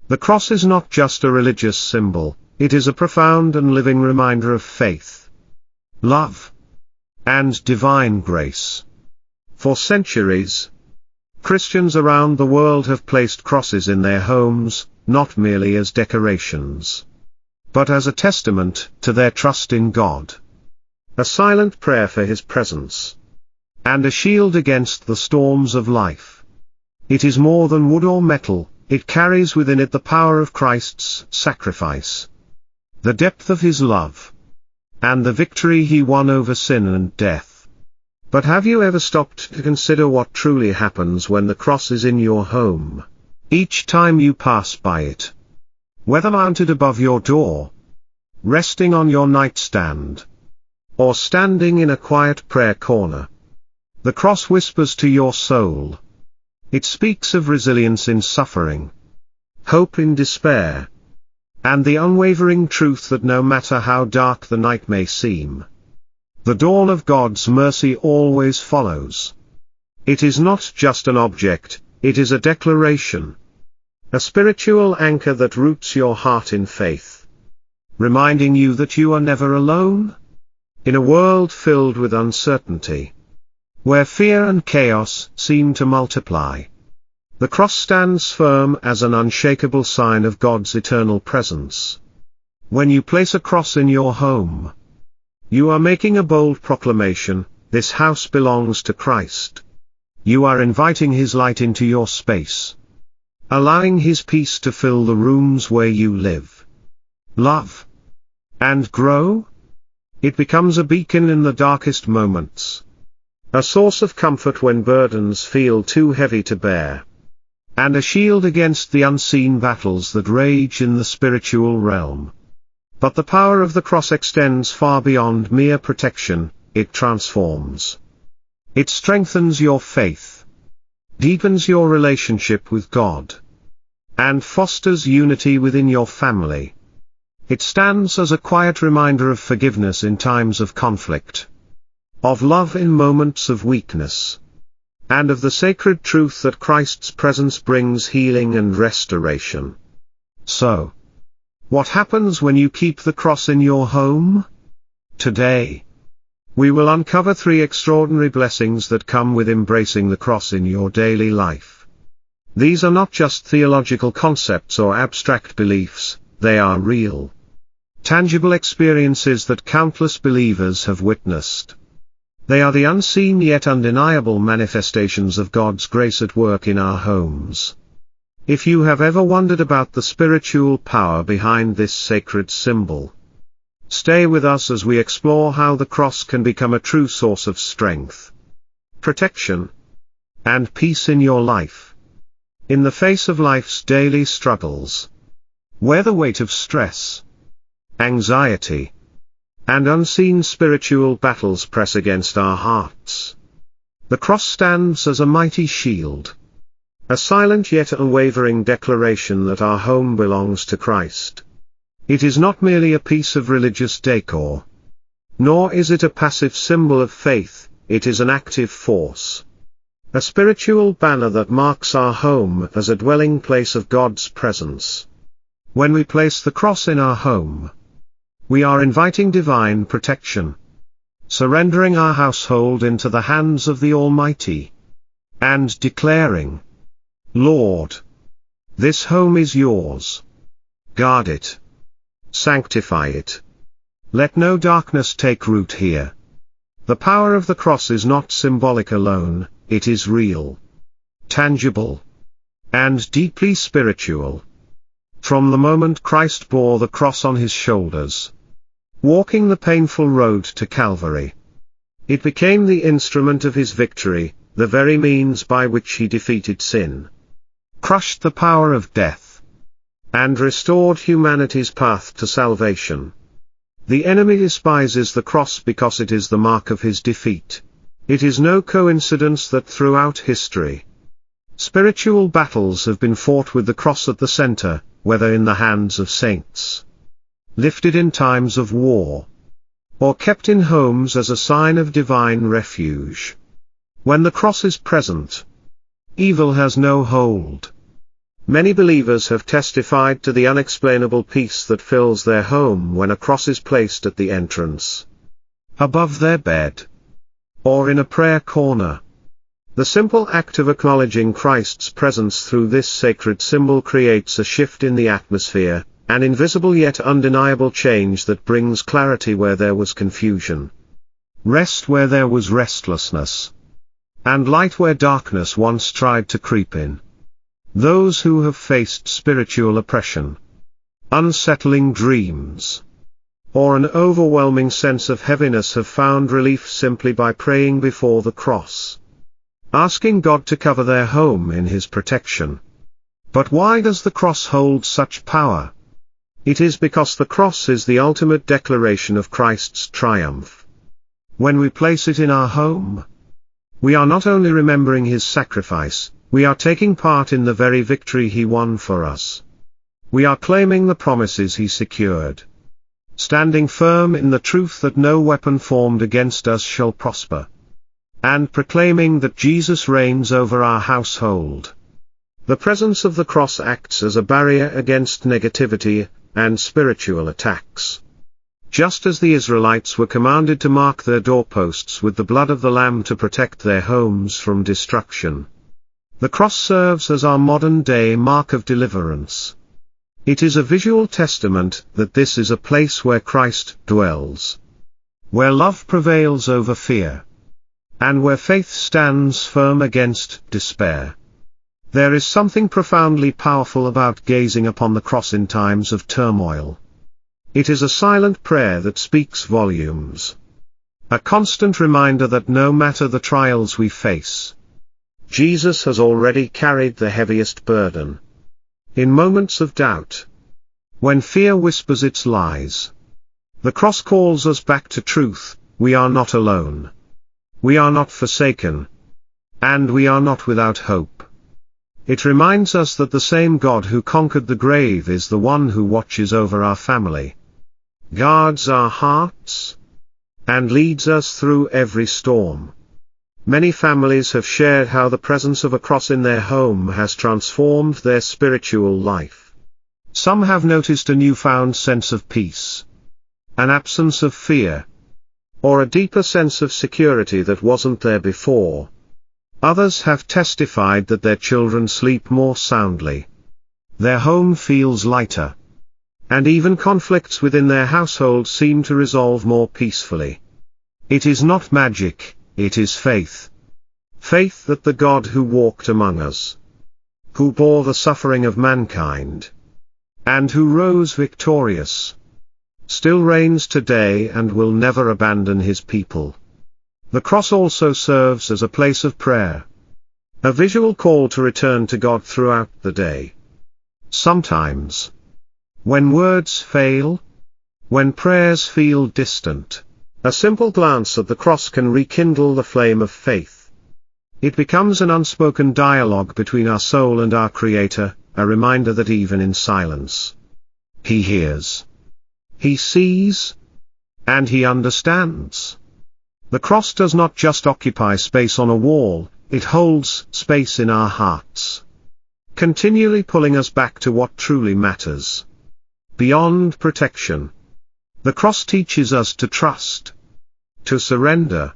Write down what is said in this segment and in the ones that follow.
The cross is not just a religious symbol, it is a profound and living reminder of faith, love, and divine grace. For centuries, Christians around the world have placed crosses in their homes, not merely as decorations, but as a testament to their trust in God, a silent prayer for His presence, and a shield against the storms of life. It is more than wood or metal, it carries within it the power of Christ's sacrifice, the depth of His love, and the victory He won over sin and death. But have you ever stopped to consider what truly happens when the cross is in your home? Each time you pass by it, whether mounted above your door, resting on your nightstand, or standing in a quiet prayer corner, the cross whispers to your soul. It speaks of resilience in suffering, hope in despair, and the unwavering truth that no matter how dark the night may seem, the dawn of God's mercy always follows. It is not just an object, it is a declaration, a spiritual anchor that roots your heart in faith, reminding you that you are never alone. In a world filled with uncertainty, where fear and chaos seem to multiply, the cross stands firm as an unshakable sign of God's eternal presence. When you place a cross in your home, you are making a bold proclamation: this house belongs to Christ. You are inviting His light into your space, allowing His peace to fill the rooms where you live, love, and grow. It becomes a beacon in the darkest moments, a source of comfort when burdens feel too heavy to bear, and a shield against the unseen battles that rage in the spiritual realm. But the power of the cross extends far beyond mere protection. It transforms. It strengthens your faith, deepens your relationship with God, and fosters unity within your family. It stands as a quiet reminder of forgiveness in times of conflict, of love in moments of weakness, and of the sacred truth that Christ's presence brings healing and restoration. So, what happens when you keep the cross in your home? Today, we will uncover 3 extraordinary blessings that come with embracing the cross in your daily life. These are not just theological concepts or abstract beliefs, they are real, tangible experiences that countless believers have witnessed. They are the unseen yet undeniable manifestations of God's grace at work in our homes. If you have ever wondered about the spiritual power behind this sacred symbol, stay with us as we explore how the cross can become a true source of strength, protection, and peace in your life. In the face of life's daily struggles, where the weight of stress, anxiety, and unseen spiritual battles press against our hearts, the cross stands as a mighty shield, a silent yet unwavering declaration that our home belongs to Christ. It is not merely a piece of religious decor, nor is it a passive symbol of faith, it is an active force, a spiritual banner that marks our home as a dwelling place of God's presence. When we place the cross in our home, we are inviting divine protection, surrendering our household into the hands of the Almighty, and declaring, Lord, this home is yours. Guard it. Sanctify it. Let no darkness take root here. The power of the cross is not symbolic alone, it is real, tangible, and deeply spiritual. From the moment Christ bore the cross on His shoulders, walking the painful road to Calvary, it became the instrument of His victory, the very means by which He defeated sin, crushed the power of death, and restored humanity's path to salvation. The enemy despises the cross because it is the mark of his defeat. It is no coincidence that throughout history, spiritual battles have been fought with the cross at the center, whether in the hands of saints, lifted in times of war, or kept in homes as a sign of divine refuge. When the cross is present, evil has no hold. Many believers have testified to the unexplainable peace that fills their home when a cross is placed at the entrance, above their bed, or in a prayer corner. The simple act of acknowledging Christ's presence through this sacred symbol creates a shift in the atmosphere, an invisible yet undeniable change that brings clarity where there was confusion, rest where there was restlessness, and light where darkness once tried to creep in. Those who have faced spiritual oppression, unsettling dreams, or an overwhelming sense of heaviness have found relief simply by praying before the cross, asking God to cover their home in His protection. But why does the cross hold such power? It is because the cross is the ultimate declaration of Christ's triumph. When we place it in our home, we are not only remembering His sacrifice, we are taking part in the very victory He won for us. We are claiming the promises He secured, standing firm in the truth that no weapon formed against us shall prosper, and proclaiming that Jesus reigns over our household. The presence of the cross acts as a barrier against negativity and spiritual attacks. Just as the Israelites were commanded to mark their doorposts with the blood of the Lamb to protect their homes from destruction, the cross serves as our modern-day mark of deliverance. It is a visual testament that this is a place where Christ dwells, where love prevails over fear, and where faith stands firm against despair. There is something profoundly powerful about gazing upon the cross in times of turmoil. It is a silent prayer that speaks volumes. A constant reminder that no matter the trials we face, Jesus has already carried the heaviest burden. In moments of doubt, when fear whispers its lies, the cross calls us back to truth. We are not alone. We are not forsaken. And we are not without hope. It reminds us that the same God who conquered the grave is the one who watches over our family, guards our hearts, and leads us through every storm. Many families have shared how the presence of a cross in their home has transformed their spiritual life. Some have noticed a newfound sense of peace, an absence of fear, or a deeper sense of security that wasn't there before. Others have testified that their children sleep more soundly, their home feels lighter, and even conflicts within their household seem to resolve more peacefully. It is not magic, it is faith. Faith that the God who walked among us, who bore the suffering of mankind, and who rose victorious, still reigns today and will never abandon His people. The cross also serves as a place of prayer, a visual call to return to God throughout the day. Sometimes, when words fail, when prayers feel distant, a simple glance at the cross can rekindle the flame of faith. It becomes an unspoken dialogue between our soul and our Creator, a reminder that even in silence, He hears, He sees, and He understands. The cross does not just occupy space on a wall, it holds space in our hearts, continually pulling us back to what truly matters. Beyond protection, the cross teaches us to trust, to surrender,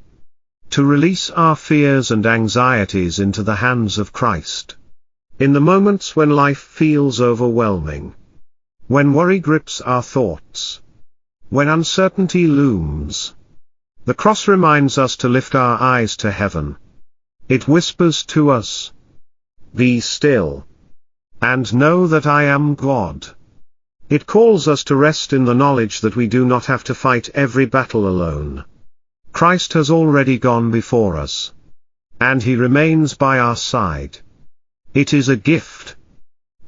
to release our fears and anxieties into the hands of Christ. In the moments when life feels overwhelming, when worry grips our thoughts, when uncertainty looms, the cross reminds us to lift our eyes to heaven. It whispers to us, "Be still, and know that I am God." It calls us to rest in the knowledge that we do not have to fight every battle alone. Christ has already gone before us, and He remains by our side. It is a gift,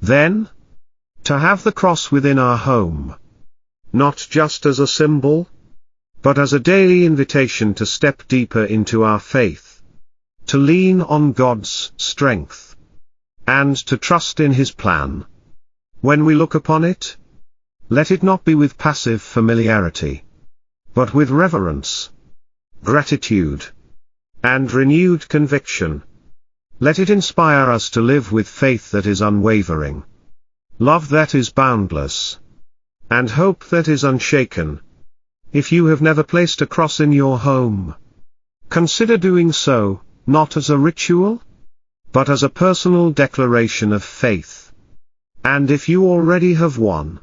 then, to have the cross within our home, not just as a symbol, but as a daily invitation to step deeper into our faith, to lean on God's strength, and to trust in His plan. When we look upon it, let it not be with passive familiarity, but with reverence, gratitude, and renewed conviction. Let it inspire us to live with faith that is unwavering, love that is boundless, and hope that is unshaken. If you have never placed a cross in your home, consider doing so, not as a ritual, but as a personal declaration of faith. And if you already have one,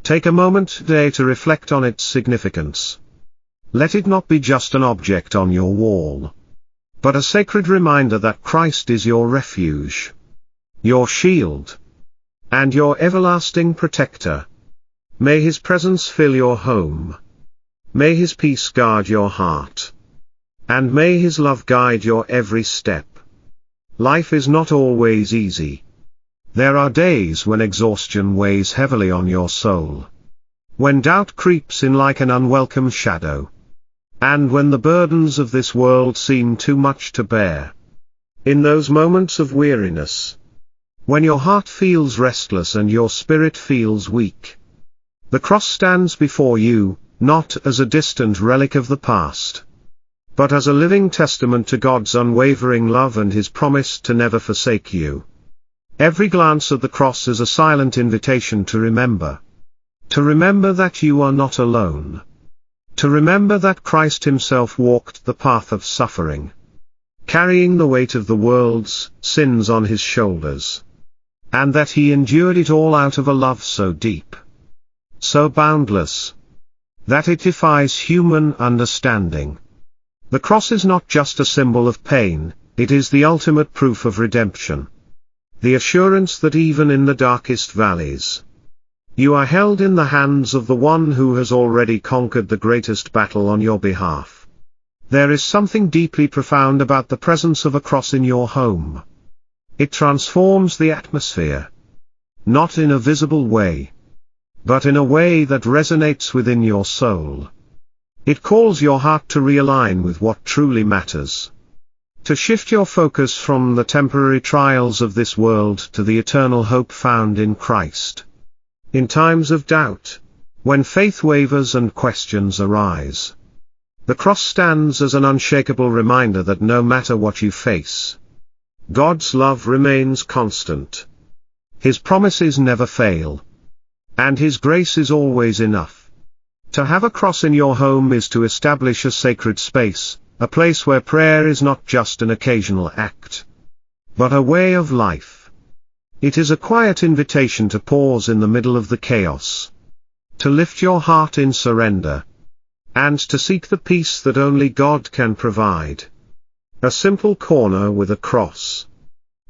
take a moment today to reflect on its significance. Let it not be just an object on your wall, but a sacred reminder that Christ is your refuge, your shield, and your everlasting protector. May His presence fill your home. May His peace guard your heart. And may His love guide your every step. Life is not always easy. There are days when exhaustion weighs heavily on your soul, when doubt creeps in like an unwelcome shadow, and when the burdens of this world seem too much to bear. In those moments of weariness, when your heart feels restless and your spirit feels weak, the cross stands before you, not as a distant relic of the past, but as a living testament to God's unwavering love and His promise to never forsake you. Every glance at the cross is a silent invitation to remember. To remember that you are not alone. To remember that Christ Himself walked the path of suffering, carrying the weight of the world's sins on His shoulders, and that He endured it all out of a love so deep, so boundless, that it defies human understanding. The cross is not just a symbol of pain, it is the ultimate proof of redemption. The assurance that even in the darkest valleys, you are held in the hands of the one who has already conquered the greatest battle on your behalf. There is something deeply profound about the presence of a cross in your home. It transforms the atmosphere, not in a visible way, but in a way that resonates within your soul. It calls your heart to realign with what truly matters, to shift your focus from the temporary trials of this world to the eternal hope found in Christ. In times of doubt, when faith wavers and questions arise, the cross stands as an unshakable reminder that no matter what you face, God's love remains constant. His promises never fail, and His grace is always enough. To have a cross in your home is to establish a sacred space, a place where prayer is not just an occasional act, but a way of life. It is a quiet invitation to pause in the middle of the chaos, to lift your heart in surrender, and to seek the peace that only God can provide. A simple corner with a cross,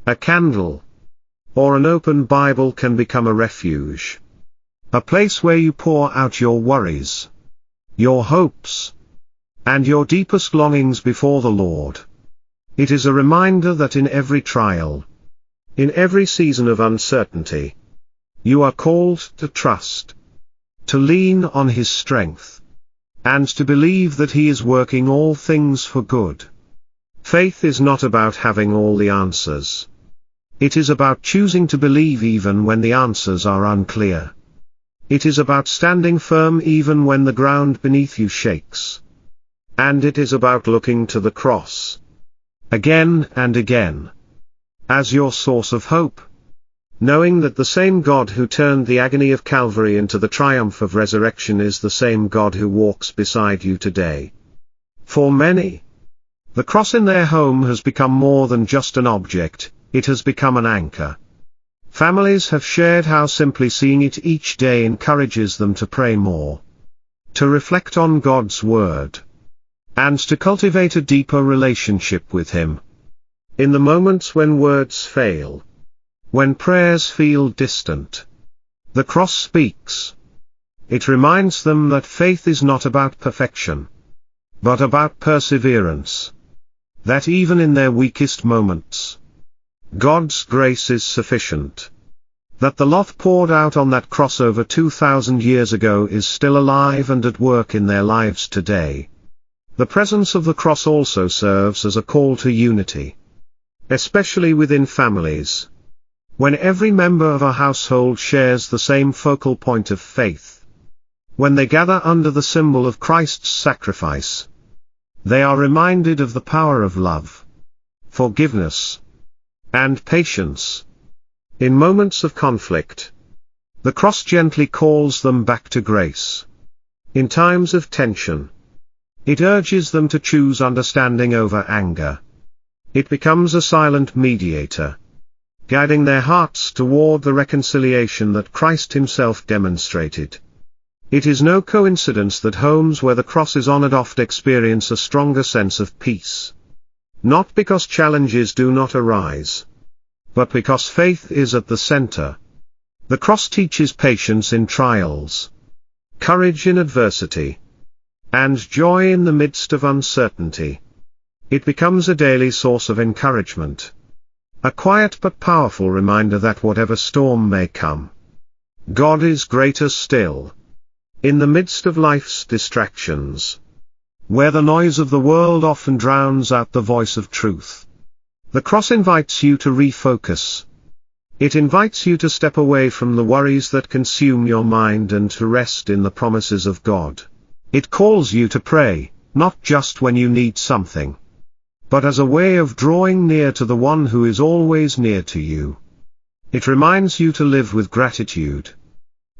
a candle, or an open Bible can become a refuge. A place where you pour out your worries, your hopes, and your deepest longings before the Lord. It is a reminder that in every trial, in every season of uncertainty, you are called to trust, to lean on His strength, and to believe that He is working all things for good. Faith is not about having all the answers. It is about choosing to believe even when the answers are unclear. It is about standing firm even when the ground beneath you shakes. And it is about looking to the cross, again and again, as your source of hope, knowing that the same God who turned the agony of Calvary into the triumph of resurrection is the same God who walks beside you today. For many, the cross in their home has become more than just an object, it has become an anchor. Families have shared how simply seeing it each day encourages them to pray more, to reflect on God's Word, and to cultivate a deeper relationship with Him. In the moments when words fail, when prayers feel distant, the cross speaks. It reminds them that faith is not about perfection, but about perseverance. That even in their weakest moments, God's grace is sufficient. That the love poured out on that cross over 2,000 years ago is still alive and at work in their lives today. The presence of the cross also serves as a call to unity, especially within families. When every member of a household shares the same focal point of faith, when they gather under the symbol of Christ's sacrifice, they are reminded of the power of love, forgiveness, and patience. In moments of conflict, the cross gently calls them back to grace. In times of tension, it urges them to choose understanding over anger. It becomes a silent mediator, guiding their hearts toward the reconciliation that Christ himself demonstrated. It is no coincidence that homes where the cross is honored often experience a stronger sense of peace. Not because challenges do not arise, but because faith is at the center. The cross teaches patience in trials, courage in adversity, and joy in the midst of uncertainty. It becomes a daily source of encouragement, a quiet but powerful reminder that whatever storm may come, God is greater still. In the midst of life's distractions, where the noise of the world often drowns out the voice of truth, the cross invites you to refocus. It invites you to step away from the worries that consume your mind and to rest in the promises of God. It calls you to pray, not just when you need something, but as a way of drawing near to the one who is always near to you. It reminds you to live with gratitude,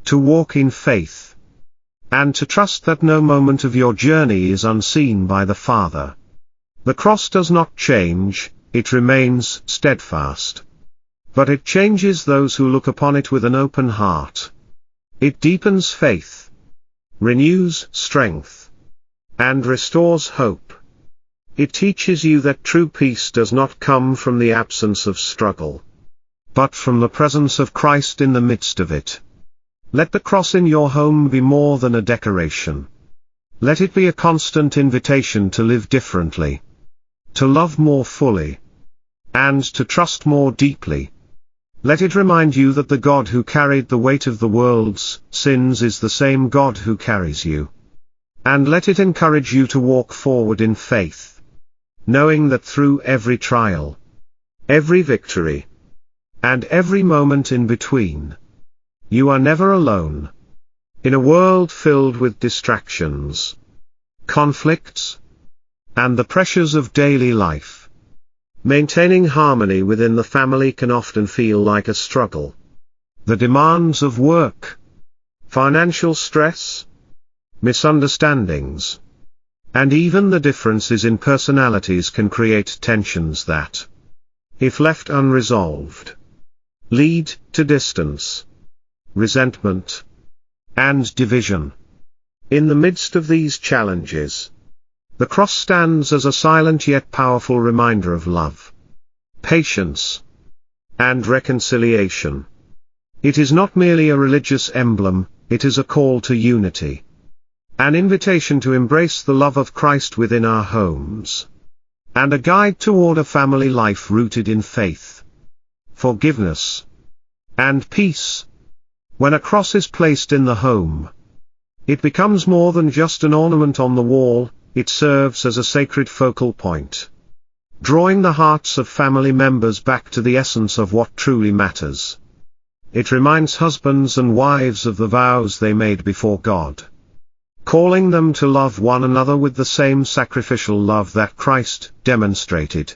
to walk in faith, and to trust that no moment of your journey is unseen by the Father. The cross does not change, it remains steadfast. But it changes those who look upon it with an open heart. It deepens faith, renews strength, and restores hope. It teaches you that true peace does not come from the absence of struggle, but from the presence of Christ in the midst of it. Let the cross in your home be more than a decoration. Let it be a constant invitation to live differently, to love more fully, and to trust more deeply. Let it remind you that the God who carried the weight of the world's sins is the same God who carries you. And let it encourage you to walk forward in faith, knowing that through every trial, every victory, and every moment in between, you are never alone. In a world filled with distractions, conflicts, and the pressures of daily life, maintaining harmony within the family can often feel like a struggle. The demands of work, financial stress, misunderstandings, and even the differences in personalities can create tensions that, if left unresolved, lead to distance, resentment, and division. In the midst of these challenges, the cross stands as a silent yet powerful reminder of love, patience, and reconciliation. It is not merely a religious emblem, it is a call to unity. An invitation to embrace the love of Christ within our homes, and a guide toward a family life rooted in faith, forgiveness, and peace. When a cross is placed in the home, it becomes more than just an ornament on the wall. It serves as a sacred focal point, drawing the hearts of family members back to the essence of what truly matters. It reminds husbands and wives of the vows they made before God, calling them to love one another with the same sacrificial love that Christ demonstrated.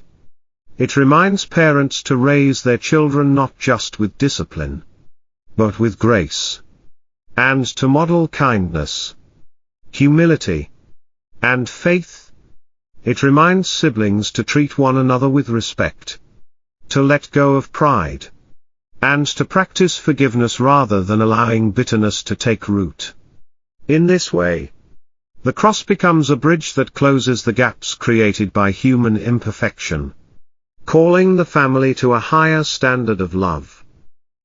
It reminds parents to raise their children not just with discipline, but with grace, and to model kindness, humility, and faith. It reminds siblings to treat one another with respect, to let go of pride, and to practice forgiveness rather than allowing bitterness to take root. In this way, the cross becomes a bridge that closes the gaps created by human imperfection, calling the family to a higher standard of love.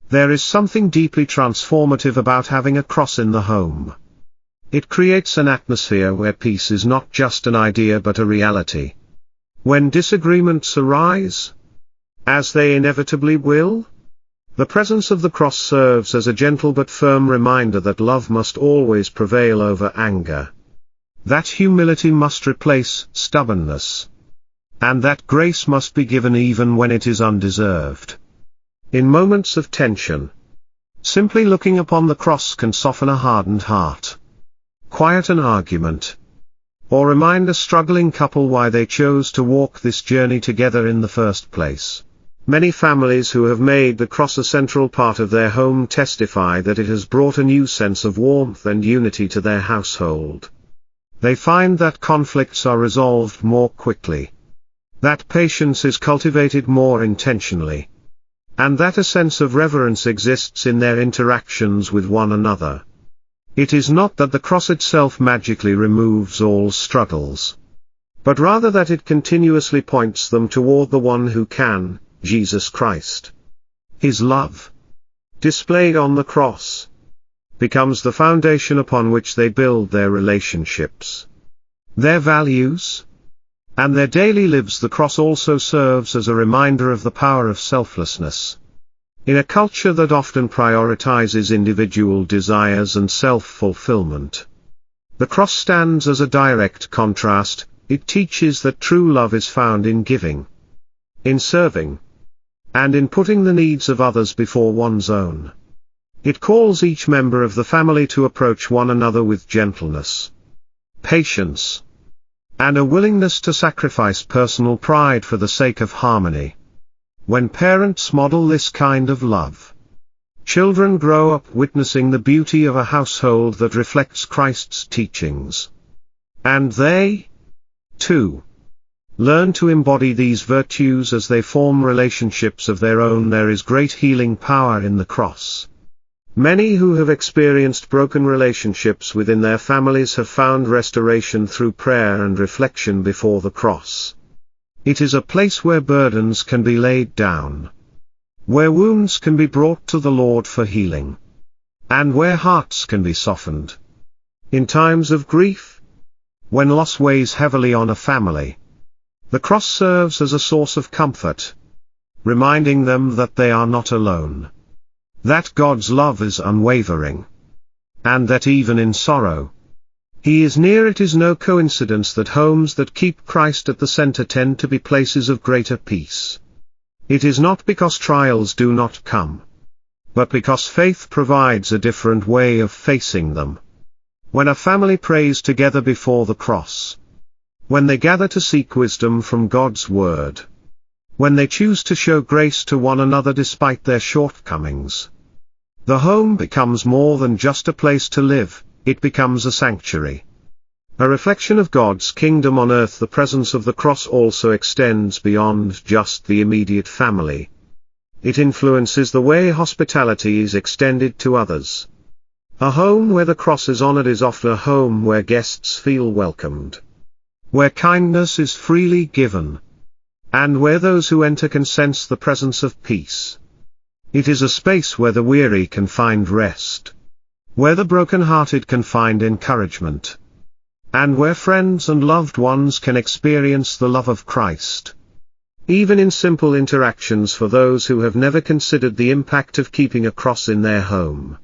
There is something deeply transformative about having a cross in the home. It creates an atmosphere where peace is not just an idea but a reality. When disagreements arise, as they inevitably will, the presence of the cross serves as a gentle but firm reminder that love must always prevail over anger, that humility must replace stubbornness, and that grace must be given even when it is undeserved. In moments of tension, simply looking upon the cross can soften a hardened heart, quiet an argument, or remind a struggling couple why they chose to walk this journey together in the first place. Many families who have made the cross a central part of their home testify that it has brought a new sense of warmth and unity to their household. They find that conflicts are resolved more quickly, that patience is cultivated more intentionally, and that a sense of reverence exists in their interactions with one another. It is not that the cross itself magically removes all struggles, but rather that it continuously points them toward the one who can, Jesus Christ. His love, displayed on the cross, becomes the foundation upon which they build their relationships, their values, and their daily lives. The cross also serves as a reminder of the power of selflessness. In a culture that often prioritizes individual desires and self-fulfillment, the cross stands as a direct contrast. It teaches that true love is found in giving, in serving, and in putting the needs of others before one's own. It calls each member of the family to approach one another with gentleness, patience, and a willingness to sacrifice personal pride for the sake of harmony. When parents model this kind of love, children grow up witnessing the beauty of a household that reflects Christ's teachings. And they, too, learn to embody these virtues as they form relationships of their own. There is great healing power in the cross. Many who have experienced broken relationships within their families have found restoration through prayer and reflection before the cross. It is a place where burdens can be laid down, where wounds can be brought to the Lord for healing, and where hearts can be softened. In times of grief, when loss weighs heavily on a family, the cross serves as a source of comfort, reminding them that they are not alone, that God's love is unwavering, and that even in sorrow, He is near. It is no coincidence that homes that keep Christ at the center tend to be places of greater peace. It is not because trials do not come, but because faith provides a different way of facing them. When a family prays together before the cross, when they gather to seek wisdom from God's word, when they choose to show grace to one another despite their shortcomings, the home becomes more than just a place to live. It becomes a sanctuary, a reflection of God's kingdom on earth. The presence of the cross also extends beyond just the immediate family. It influences the way hospitality is extended to others. A home where the cross is honored is often a home where guests feel welcomed, where kindness is freely given, and where those who enter can sense the presence of peace. It is a space where the weary can find rest, where the broken-hearted can find encouragement, and where friends and loved ones can experience the love of Christ. Even in simple interactions, for those who have never considered the impact of keeping a cross in their home,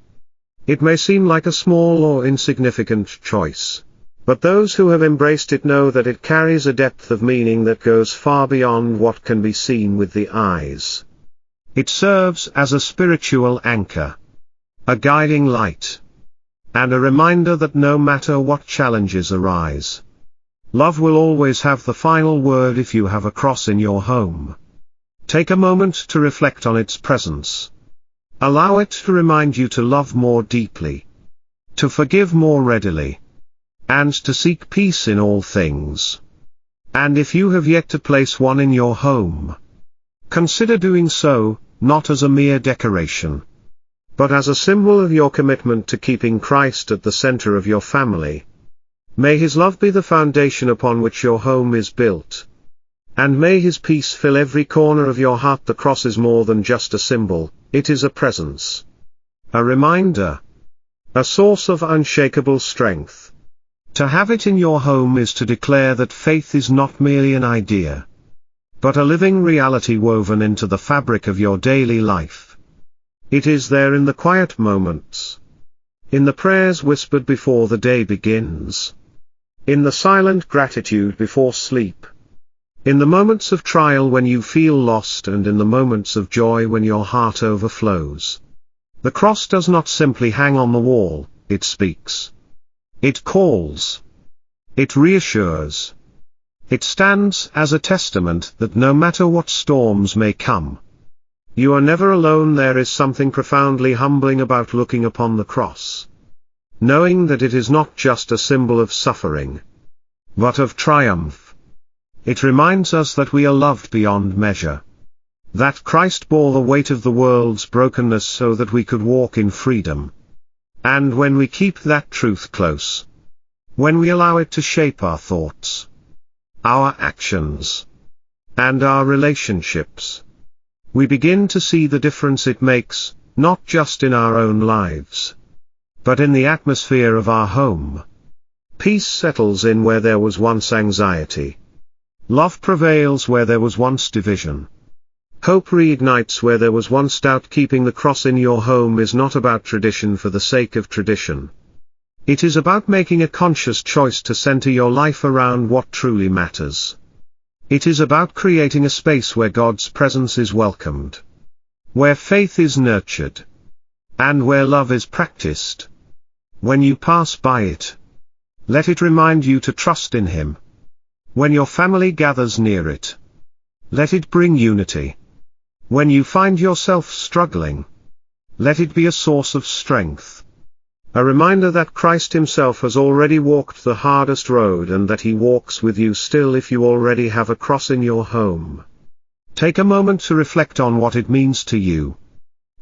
it may seem like a small or insignificant choice, but those who have embraced it know that it carries a depth of meaning that goes far beyond what can be seen with the eyes. It serves as a spiritual anchor, a guiding light, and a reminder that no matter what challenges arise, love will always have the final word. If you have a cross in your home, take a moment to reflect on its presence. Allow it to remind you to love more deeply, to forgive more readily, and to seek peace in all things. And if you have yet to place one in your home, consider doing so, not as a mere decoration, but as a symbol of your commitment to keeping Christ at the center of your family. May His love be the foundation upon which your home is built, and may His peace fill every corner of your heart. The cross is more than just a symbol, it is a presence, a reminder, a source of unshakable strength. To have it in your home is to declare that faith is not merely an idea, but a living reality woven into the fabric of your daily life. It is there in the quiet moments, in the prayers whispered before the day begins, in the silent gratitude before sleep, in the moments of trial when you feel lost, and in the moments of joy when your heart overflows. The cross does not simply hang on the wall, it speaks. It calls. It reassures. It stands as a testament that no matter what storms may come, You are never alone. There is something profoundly humbling about looking upon the cross, knowing that it is not just a symbol of suffering, but of triumph. It reminds us that we are loved beyond measure, that Christ bore the weight of the world's brokenness so that we could walk in freedom. And when we keep that truth close, when we allow it to shape our thoughts, our actions, and our relationships, we begin to see the difference it makes, not just in our own lives, but in the atmosphere of our home. Peace settles in where there was once anxiety. Love prevails where there was once division. Hope reignites where there was once doubt. Keeping the cross in your home is not about tradition for the sake of tradition. It is about making a conscious choice to center your life around what truly matters. It is about creating a space where God's presence is welcomed, where faith is nurtured, and where love is practiced. When you pass by it, let it remind you to trust in Him. When your family gathers near it, let it bring unity. When you find yourself struggling, let it be a source of strength. A reminder that Christ Himself has already walked the hardest road and that He walks with you still if you already have a cross in your home. Take a moment to reflect on what it means to you.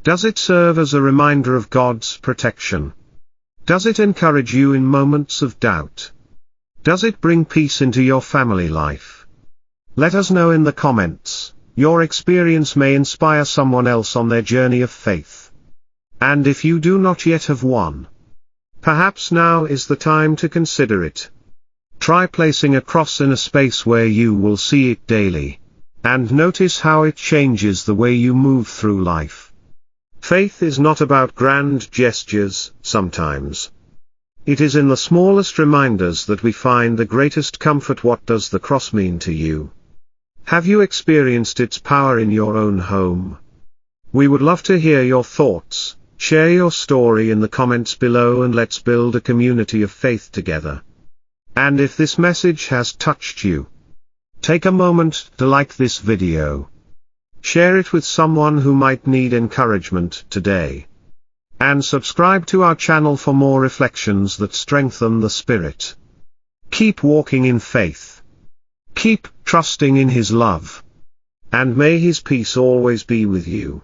Does it serve as a reminder of God's protection? Does it encourage you in moments of doubt? Does it bring peace into your family life? Let us know in the comments. Your experience may inspire someone else on their journey of faith. And if you do not yet have one, perhaps now is the time to consider it. Try placing a cross in a space where you will see it daily, and notice how it changes the way you move through life. Faith is not about grand gestures, sometimes. It is in the smallest reminders that we find the greatest comfort. What does the cross mean to you? Have you experienced its power in your own home? We would love to hear your thoughts. Share your story in the comments below and let's build a community of faith together. And if this message has touched you, take a moment to like this video. Share it with someone who might need encouragement today. And subscribe to our channel for more reflections that strengthen the spirit. Keep walking in faith. Keep trusting in His love. And may His peace always be with you.